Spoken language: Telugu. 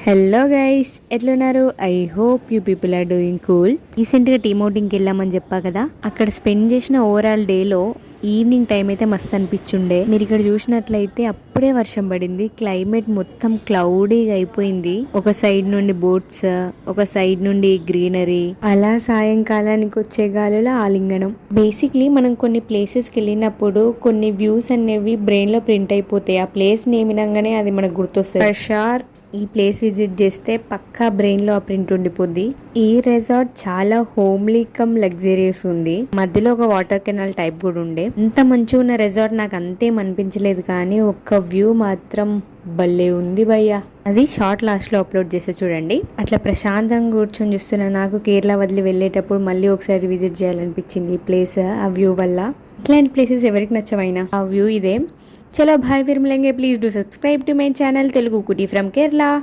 హలో గైస్, ఎట్లున్నారు? I hope you people are doing cool. రీసెంట్గా టీమ్ అవుటింగ్కి వెళ్ళామని చెప్పా కదా, అక్కడ స్పెండ్ చేసిన ఓవరాల్ డేలో ఈవినింగ్ టైం అయితే మస్తు అనిపించుండే. మీరు ఇక్కడ చూసినట్లయితే అప్పుడే వర్షం పడింది, క్లైమేట్ మొత్తం క్లౌడీగా అయిపోయింది. ఒక సైడ్ నుండి బోట్స్, ఒక సైడ్ నుండి గ్రీనరీ, అలా సాయంకాలానికి వచ్చే గాలుల ఆలింగనం. బేసిక్లీ మనం కొన్ని ప్లేసెస్కి వెళ్ళినప్పుడు కొన్ని వ్యూస్ అనేవి బ్రెయిన్ లో ప్రింట్ అయిపోతాయి. ఆ ప్లేస్ నేమినంగానే అది మనకు గుర్తొస్తుంది. ఫర్ షూర్ ఈ ప్లేస్ విజిట్ చేస్తే పక్కా బ్రెయిన్ లో ఆ ప్రింట్ ఉండిపోద్ది. ఈ రిసార్ట్ చాలా హోమ్లీ కమ్ లగ్జరియస్ ఉంది. మధ్యలో ఒక వాటర్ కెనాల్ టైప్ కూడా ఉండే. ఇంత మంచిగా ఉన్న రిసార్ట్ నాకు అంతేం అనిపించలేదు, కానీ ఒక్క వ్యూ మాత్రం భలే ఉంది భయ్యా. అది షార్ట్ లాస్ట్ లో అప్లోడ్ చేస్తే చూడండి. అట్లా ప్రశాంతంగా కూర్చొని చూస్తున్నా నాకు కేరళ వదిలి వెళ్ళేటప్పుడు మళ్ళీ ఒకసారి విజిట్ చేయాలనిపించింది ఈ ప్లేస్ ఆ వ్యూ వల్ల. ఇట్లాంటి ప్లేసెస్ ఎవరికి నచ్చవైనా ఆ వ్యూ ఇదే. చలో బాయ్, ఫిర్ మిలేంగే. Please do subscribe to my channel Telugu కుటీ ఫ్రమ్ కేరళ.